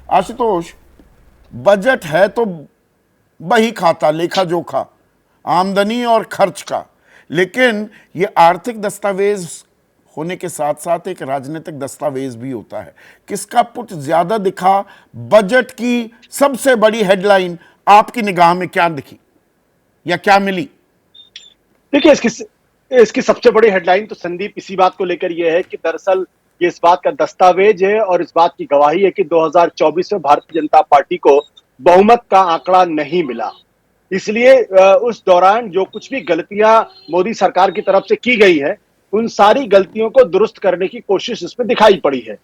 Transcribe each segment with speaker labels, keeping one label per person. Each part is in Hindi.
Speaker 1: आशुतोष, बजट है तो बही खाता, लेखा जोखा आमदनी और खर्च का, लेकिन ये आर्थिक दस्तावेज होने के साथ साथ एक राजनीतिक दस्तावेज भी होता है। किसका पुट ज्यादा दिखा? बजट की सबसे बड़ी हेडलाइन आपकी निगाह में क्या दिखी या क्या मिली?
Speaker 2: देखिए, इसकी सबसे बड़ी हेडलाइन तो संदीप इसी बात को लेकर यह है कि दरअसल ये इस बात का दस्तावेज है और इस बात की गवाही है कि 2024 में भारतीय जनता पार्टी को बहुमत का आंकड़ा नहीं मिला। इसलिए उस दौरान जो कुछ भी गलतियां मोदी सरकार की तरफ से की गई है, उन सारी गलतियों को दुरुस्त करने की कोशिश इसमें दिखाई पड़ी है।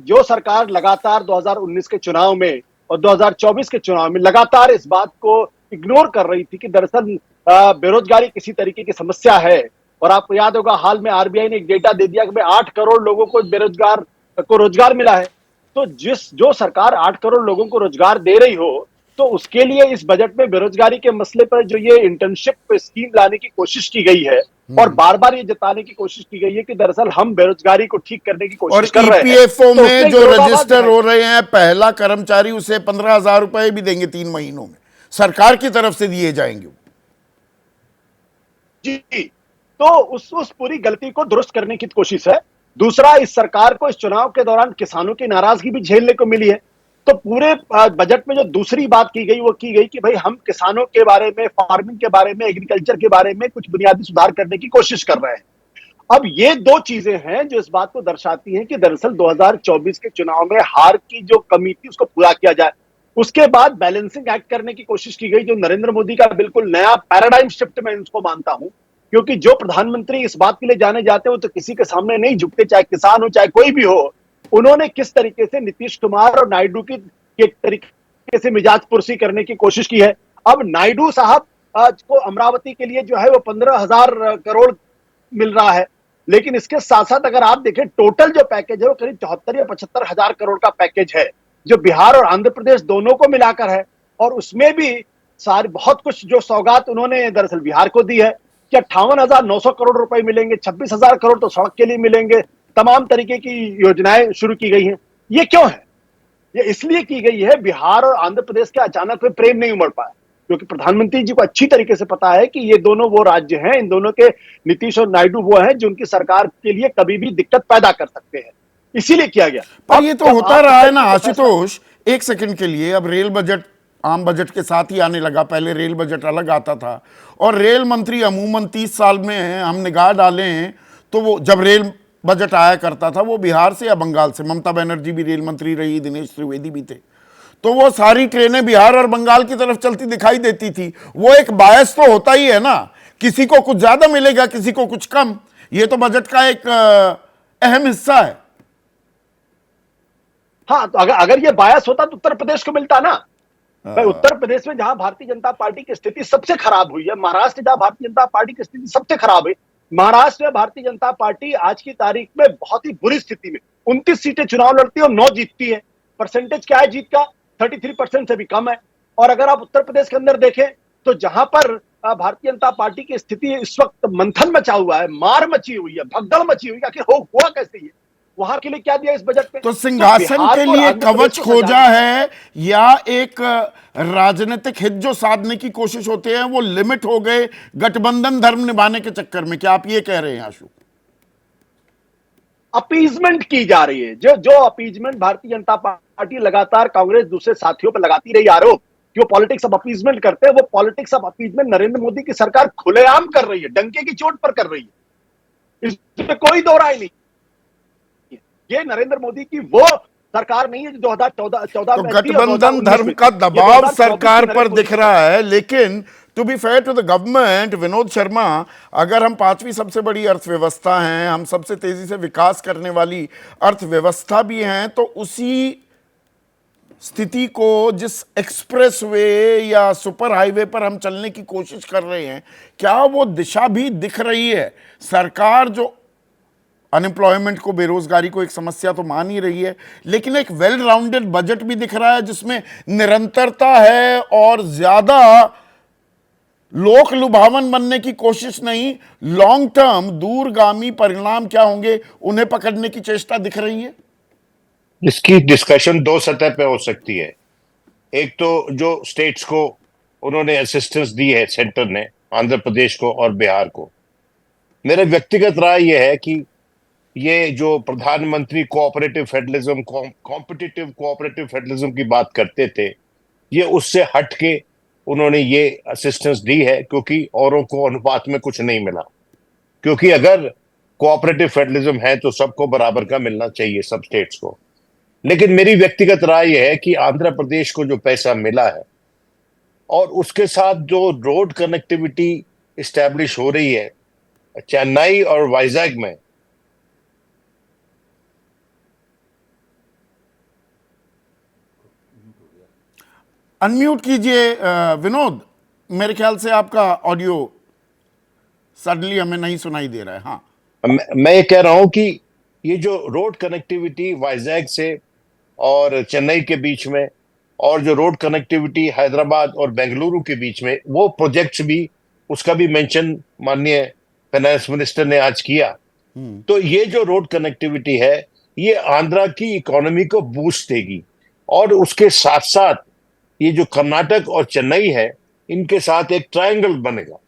Speaker 2: जो सरकार लगातार 2019 के चुनाव में और 2024 के चुनाव में लगातार इस बात को इग्नोर कर रही थी कि दरअसल बेरोजगारी किसी तरीके की समस्या है। और आपको याद होगा, हाल में आरबीआई ने एक डेटा दे दिया कि 8 करोड़ लोगों को रोजगार मिला है। तो जो सरकार 8 करोड़ लोगों को रोजगार दे रही हो, तो उसके लिए इस बजट में बेरोजगारी के मसले पर जो ये इंटर्नशिप स्कीम लाने की कोशिश की गई है और बार बार ये जताने की कोशिश की गई है कि दरअसल हम बेरोजगारी को ठीक करने की
Speaker 1: और
Speaker 2: कोशिश कर रहे हैं।
Speaker 1: ईपीएफओ
Speaker 2: तो
Speaker 1: में जो रजिस्टर हो रहे हैं, पहला कर्मचारी उसे 15,000 रुपए भी देंगे 3 महीनों में, सरकार की तरफ से दिए जाएंगे।
Speaker 2: जी, तो उस पूरी गलती को दुरुस्त करने की कोशिश है। दूसरा, इस सरकार को इस चुनाव के दौरान किसानों की नाराजगी भी झेलने को मिली है। तो पूरे बजट में जो दूसरी बात की गई वो की गई कि भाई हम किसानों के बारे में, फार्मिंग के बारे में, एग्रीकल्चर के बारे में कुछ बुनियादी सुधार करने की कोशिश कर रहे हैं। अब ये दो चीजें हैं जो इस बात को दर्शाती हैं कि दरअसल 2024 के चुनाव में हार की जो कमी थी उसको पूरा किया जाए। उसके बाद बैलेंसिंग एक्ट करने की कोशिश की गई, जो नरेंद्र मोदी का बिल्कुल नया पैराडाइम शिफ्ट मैं उसको मानता हूं। क्योंकि जो प्रधानमंत्री इस बात के लिए जाने जाते हैं वो तो किसी के सामने नहीं झुकते, चाहे किसान हो चाहे कोई भी हो। उन्होंने किस तरीके से नीतीश कुमार और नायडू की एक तरीके से मिजाज पुरसी करने की कोशिश की है। अब नायडू साहब को अमरावती के लिए जो है वो 15,000 करोड़ मिल रहा है, लेकिन इसके साथ साथ अगर आप देखें टोटल जो पैकेज है वो करीब 74 या 75,000 करोड़ का पैकेज है, जो बिहार और आंध्र प्रदेश दोनों को मिलाकर है। और उसमें भी सारी बहुत कुछ जो सौगात उन्होंने दरअसल बिहार को दी है कि 58,900 करोड़ रुपए मिलेंगे, 26,000 करोड़ तो सड़क के लिए मिलेंगे, तमाम तरीके की योजनाएं शुरू की गई हैं। ये क्यों है? ये इसलिए की गई है, बिहार और आंध्र प्रदेश के अचानक में प्रेम नहीं उमड़ पाया, क्योंकि प्रधानमंत्री जी को अच्छी तरीके से पता है कि ये दोनों वो राज्य हैं, इन दोनों के नीतीश और नायडू वो हैं जो उनकी सरकार के लिए कभी भी दिक्कत पैदा कर सकते हैं। इसीलिए किया गया।
Speaker 1: पर ये तो होता रहा है ना आशुतोष, एक सेकंड के लिए। अब रेल बजट आम बजट के साथ ही आने लगा, पहले रेल बजट अलग आता था। और रेल मंत्री अमूमन 30 साल में हम निगाह डालें तो वो जब रेल बजट आया करता था वो बिहार से या बंगाल से, ममता बनर्जी भी रेल मंत्री रही, दिनेश त्रिवेदी भी थे, तो वो सारी ट्रेनें बिहार और बंगाल की तरफ चलती दिखाई देती थी। वो एक बायस तो होता ही है ना, किसी को कुछ ज्यादा मिलेगा, किसी को कुछ कम। ये तो बजट का एक अहम हिस्सा है।
Speaker 2: हाँ, तो अगर ये बायस होता तो उत्तर प्रदेश को मिलता ना। भाई, उत्तर प्रदेश में जहां भारतीय जनता पार्टी की स्थिति सबसे खराब हुई है, महाराष्ट्र जहां भारतीय जनता पार्टी की स्थिति सबसे खराब है, महाराष्ट्र में भारतीय जनता पार्टी आज की तारीख में बहुत ही बुरी स्थिति में 29 सीटें चुनाव लड़ती है और 9 जीतती है। परसेंटेज क्या है जीत का? 33% से भी कम है। और अगर आप उत्तर प्रदेश के अंदर देखें तो जहां पर भारतीय जनता पार्टी की स्थिति इस वक्त मंथन मचा हुआ है, मार मची हुई है, भगदड़ मची हुई है, आखिर हुआ कैसे ये? वहां के लिए क्या दिया इस बजट में?
Speaker 1: तो सिंहासन के लिए कवच खोजा है या एक राजनीतिक हित जो साधने की कोशिश होते हैं वो लिमिट हो गए गठबंधन धर्म निभाने के चक्कर में? क्या आप ये कह रहे हैं आशु?
Speaker 2: अपीजमेंट की जा रही है, जो अपीजमेंट भारतीय जनता पार्टी लगातार कांग्रेस दूसरे साथियों पर लगाती रही आरोप कि वो पॉलिटिक्स ऑफ अपीजमेंट करते हैं, वो politics of appeasement Narendra Modi की सरकार खुलेआम कर रही है, डंके की चोट पर कर रही है। इसमें कोई दो राय नहीं। ये नरेंद्र मोदी की वो सरकार नहीं है जो 2014
Speaker 1: तो
Speaker 2: में
Speaker 1: गठबंधन धर्म का दबाव सरकार पर दिख रहा है। लेकिन to be fair to the government, Vinod Sharma, अगर हम 5वीं सबसे बड़ी अर्थव्यवस्था हैं, हम सबसे तेजी से विकास करने वाली अर्थव्यवस्था भी हैं, तो उसी स्थिति को जिस एक्सप्रेसवे या सुपर हाईवे पर हम चलने की कोशिश कर रहे हैं, क्या वो दिशा भी दिख रही है? सरकार जो अनएम्प्लॉयमेंट को, बेरोजगारी को एक समस्या तो मान ही रही है, लेकिन एक वेल राउंडेड बजट भी दिख रहा है जिसमें निरंतरता है और ज्यादा लोक लुभावन बनने की कोशिश नहीं, लॉन्ग टर्म दूरगामी परिणाम क्या होंगे उन्हें पकड़ने की चेष्टा दिख रही है।
Speaker 3: इसकी डिस्कशन दो सतह पे हो सकती है। एक तो जो स्टेट्स को उन्होंने असिस्टेंस दी है सेंटर ने, आंध्र प्रदेश को और बिहार को, मेरा व्यक्तिगत राय यह है कि ये जो प्रधानमंत्री cooperative federalism, competitive cooperative federalism की बात करते थे, ये उससे हट के उन्होंने ये असिस्टेंस दी है, क्योंकि औरों को अनुपात में कुछ नहीं मिला। क्योंकि अगर कोऑपरेटिव फेडरलिज्म है तो सबको बराबर का मिलना चाहिए, सब स्टेट्स को। लेकिन मेरी व्यक्तिगत राय यह है कि आंध्र प्रदेश को जो पैसा मिला है और उसके साथ जो रोड कनेक्टिविटी इस्टेब्लिश हो रही है चेन्नई और वाइजैग में,
Speaker 1: अनम्यूट कीजिए विनोद, मेरे ख्याल से आपका ऑडियो सडनली हमें नहीं सुनाई दे रहा है। हाँ,
Speaker 3: मैं ये कह रहा हूं कि ये जो रोड कनेक्टिविटी वाइजैग से और चेन्नई के बीच में, और जो रोड कनेक्टिविटी हैदराबाद और बेंगलुरु के बीच में, वो प्रोजेक्ट्स भी, उसका भी मेंशन माननीय फाइनेंस मिनिस्टर ने आज किया। तो ये जो रोड कनेक्टिविटी है, ये आंध्रा की इकोनॉमी को बूस्ट देगी, और उसके साथ साथ ये जो कर्नाटक और चेन्नई है, इनके साथ एक ट्रायंगल बनेगा,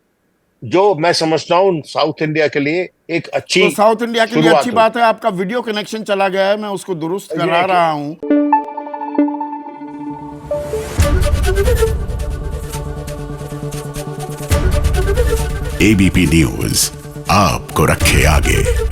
Speaker 3: जो मैं समझता हूं साउथ इंडिया के लिए एक अच्छी,
Speaker 1: तो साउथ इंडिया के लिए
Speaker 3: शुरुआत
Speaker 1: अच्छी बात है। आपका वीडियो कनेक्शन चला गया है, मैं उसको दुरुस्त करा रहा हूं।
Speaker 4: एबीपी न्यूज आपको रखे आगे।